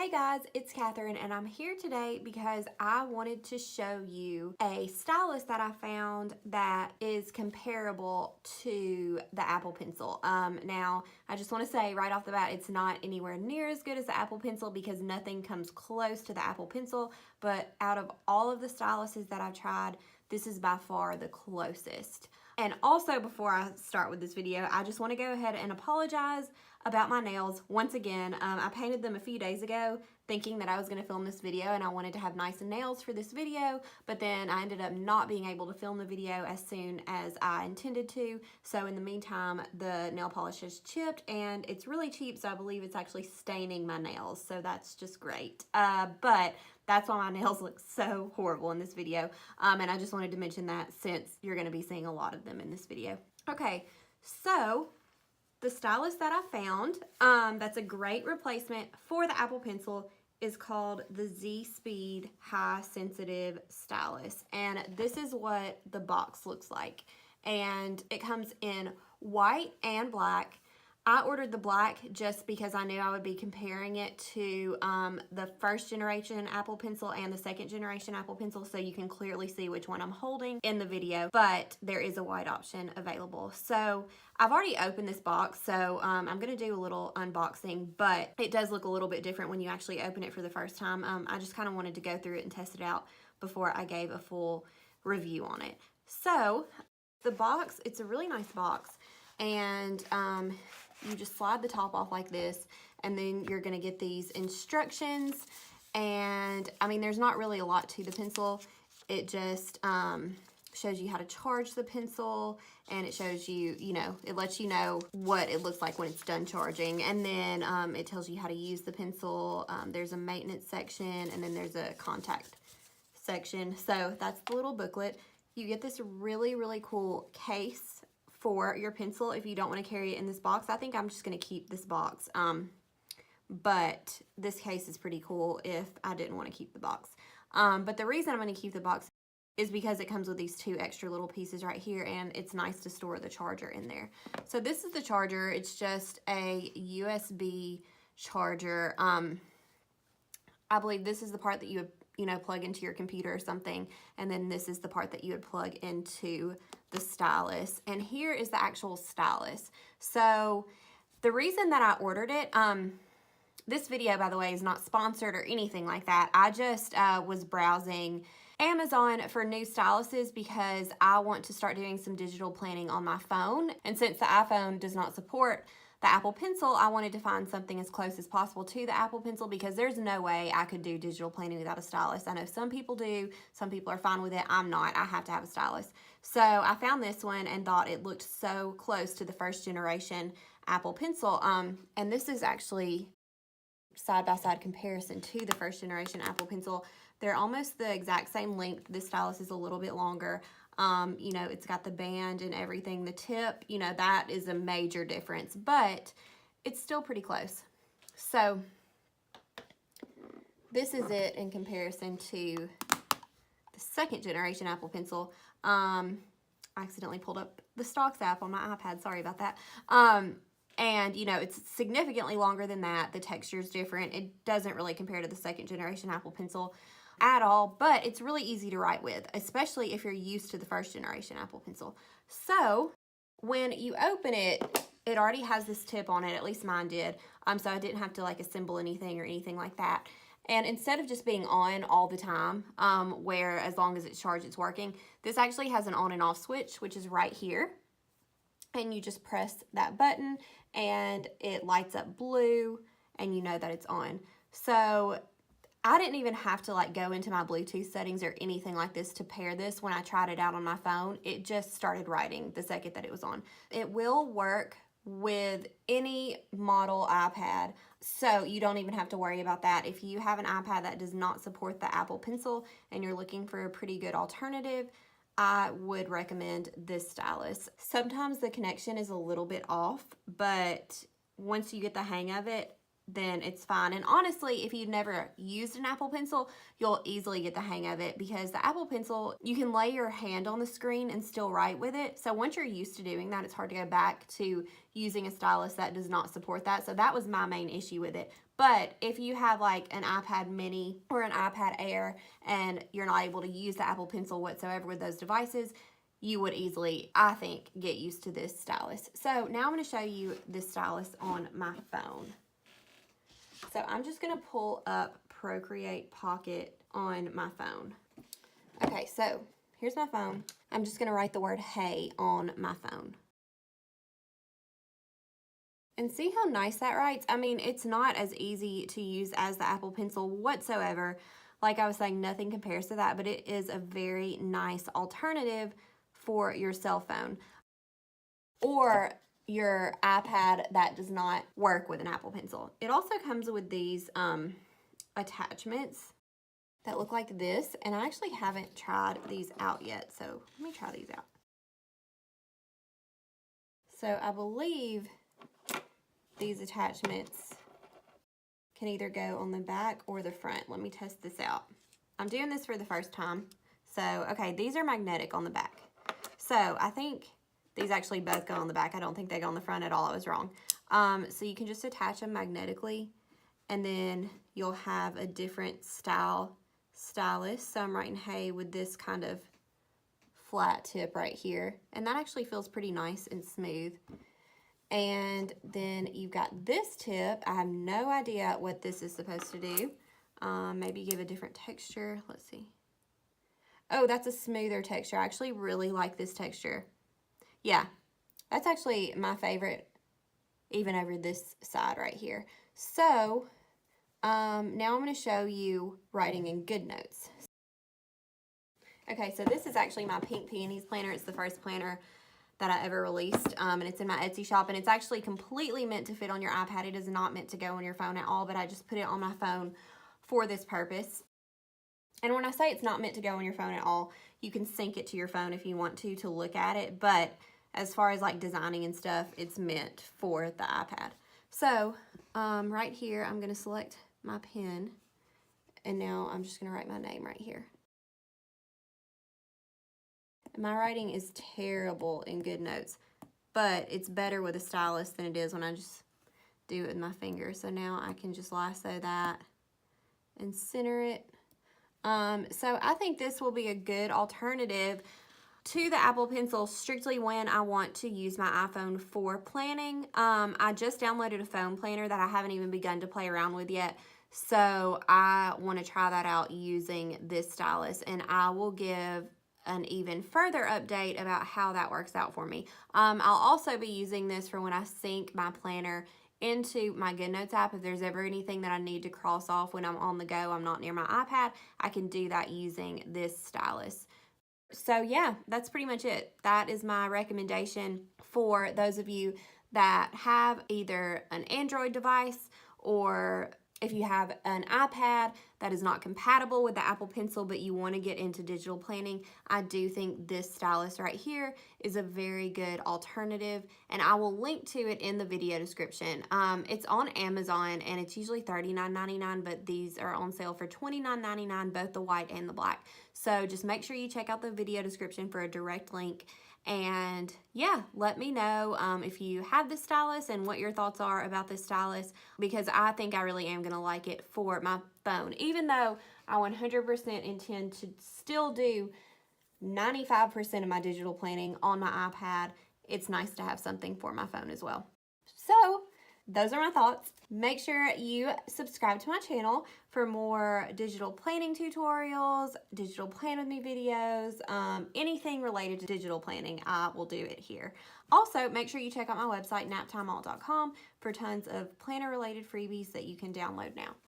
Hey guys, it's Catherine and I'm here today because I wanted to show you a stylus that I found that is comparable to the Apple Pencil. Now, I just want to say right off the bat, it's not anywhere near as good as the Apple Pencil because nothing comes close to the Apple Pencil, but out of all of the styluses that I've tried, this is by far the closest. And also, before I start with this video, I just want to go ahead and apologize about my nails once again. I painted them a few days ago thinking that I was going to film this video and I wanted to have nice nails for this video, but then I ended up not being able to film the video as soon as I intended to. So in the meantime, the nail polish has chipped and it's really cheap, so I believe it's actually staining my nails, so that's just great. But that's why my nails look so horrible in this video, and I just wanted to mention that since you're going to be seeing a lot of them in this video. Okay, so the stylus that I found that's a great replacement for the Apple Pencil is called the Zspeed High Sensitive Stylus, and this is what the box looks like, and it comes in white and black. I ordered the black just because I knew I would be comparing it to the first generation Apple Pencil and the second generation Apple Pencil, so you can clearly see which one I'm holding in the video, but there is a white option available. So I've already opened this box, so I'm going to do a little unboxing, but it does look a little bit different when you actually open it for the first time. I just kind of wanted to go through it and test it out before I gave a full review on it. So the box, it's a really nice box, and you just slide the top off like this, and then you're going to get these instructions. And I mean, there's not really a lot to the pencil. It just shows you how to charge the pencil, and it shows you, it lets you know what it looks like when it's done charging. And then it tells you how to use the pencil. There's a maintenance section, and then there's a contact section. So that's the little booklet. You get this really, really cool case for your pencil if you don't want to carry it in this box. I think I'm just going to keep this box, but this case is pretty cool if I didn't want to keep the box. But the reason I'm going to keep the box is because it comes with these two extra little pieces right here, and it's nice to store the charger in there. So this is the charger. It's just a USB charger. I believe this is the part that you would plug into your computer or something, and then this is the part that you would plug into the stylus. And here is the actual stylus. So the reason that I ordered it, this video, by the way, is not sponsored or anything like that. I just was browsing Amazon for new styluses because I want to start doing some digital planning on my phone. And since the iPhone does not support the Apple Pencil, I wanted to find something as close as possible to the Apple Pencil because there's no way I could do digital planning without a stylus. I know some people do. Some people are fine with it. I'm not. I have to have a stylus. So I found this one and thought it looked so close to the first generation Apple Pencil. And this is actually side-by-side comparison to the first generation Apple Pencil. They're almost the exact same length. This stylus is a little bit longer. It's got the band and everything. The tip, that is a major difference, but it's still pretty close. So this is it in comparison to the second generation Apple Pencil. I accidentally pulled up the stocks app on my iPad. Sorry about that. And it's significantly longer than that. The texture is different. It doesn't really compare to the second generation Apple Pencil at all, but it's really easy to write with, especially if you're used to the first generation Apple Pencil. So when you open it, it already has this tip on it, at least mine did, so I didn't have to assemble anything or anything like that. And instead of just being on all the time, where as long as it's charged it's working, this actually has an on and off switch, which is right here, and you just press that button and it lights up blue and you know that it's on. So I didn't even have to go into my Bluetooth settings or anything like this to pair this. When I tried it out on my phone, it just started writing the second that it was on. It will work with any model iPad, so you don't even have to worry about that. If you have an iPad that does not support the Apple Pencil and you're looking for a pretty good alternative, I would recommend this stylus. Sometimes the connection is a little bit off, but once you get the hang of it, then it's fine. And honestly, if you've never used an Apple Pencil, you'll easily get the hang of it because the Apple Pencil, you can lay your hand on the screen and still write with it. So once you're used to doing that, it's hard to go back to using a stylus that does not support that. So that was my main issue with it. But if you have like an iPad mini or an iPad Air and you're not able to use the Apple Pencil whatsoever with those devices, you would easily, I think, get used to this stylus. So now I'm going to show you this stylus on my phone. So I'm just going to pull up Procreate Pocket on my phone. Okay, so here's my phone. I'm just going to write the word hey on my phone. And see how nice that writes? I mean, it's not as easy to use as the Apple Pencil whatsoever. Like I was saying, nothing compares to that, but it is a very nice alternative for your cell phone or your iPad that does not work with an Apple Pencil. It also comes with these attachments that look like this, and I actually haven't tried these out yet, so let me try these out. So I believe these attachments can either go on the back or the front. Let me test this out. I'm doing this for the first time. So, okay, these are magnetic on the back. So I think these actually both go on the back. I don't think they go on the front at all. I was wrong. So you can just attach them magnetically, and then you'll have a different stylus. So I'm writing hey with this kind of flat tip right here. And that actually feels pretty nice and smooth. And then you've got this tip. I have no idea what this is supposed to do. Maybe give a different texture. Let's see. Oh, that's a smoother texture. I actually really like this texture. Yeah, that's actually my favorite, even over this side right here. So now I'm going to show you writing in GoodNotes. Okay, so this is actually my Pink Peonies planner. It's the first planner that I ever released, and it's in my Etsy shop, and it's actually completely meant to fit on your iPad. It is not meant to go on your phone at all, but I just put it on my phone for this purpose. And when I say it's not meant to go on your phone at all, you can sync it to your phone if you want to look at it, but as far as like designing and stuff, it's meant for the iPad. So right here, I'm going to select my pen, and now I'm just going to write my name right here. My writing is terrible in GoodNotes, but it's better with a stylus than it is when I just do it with my finger. So now I can just lasso that and center it. So I think this will be a good alternative to the Apple Pencil strictly when I want to use my iPhone for planning. I just downloaded a phone planner that I haven't even begun to play around with yet. So I want to try that out using this stylus, and I will give an even further update about how that works out for me. I'll also be using this for when I sync my planner into my GoodNotes app. If there's ever anything that I need to cross off when I'm on the go, I'm not near my iPad, I can do that using this stylus. So yeah, that's pretty much it. That is my recommendation for those of you that have either an Android device, or if you have an iPad that is not compatible with the Apple Pencil but you want to get into digital planning. I do think this stylus right here is a very good alternative, and I will link to it in the video description. It's on Amazon, and it's usually $39.99, but these are on sale for $29.99, both the white and the black. So just make sure you check out the video description for a direct link. And yeah, let me know if you have this stylus and what your thoughts are about this stylus, because I think I really am going to like it for my phone, even though I 100% intend to still do 95% of my digital planning on my iPad. It's nice to have something for my phone as well. So those are my thoughts. Make sure you subscribe to my channel for more digital planning tutorials, digital plan with me videos, anything related to digital planning, I will do it here. Also, make sure you check out my website, naptimealt.com, for tons of planner related freebies that you can download now.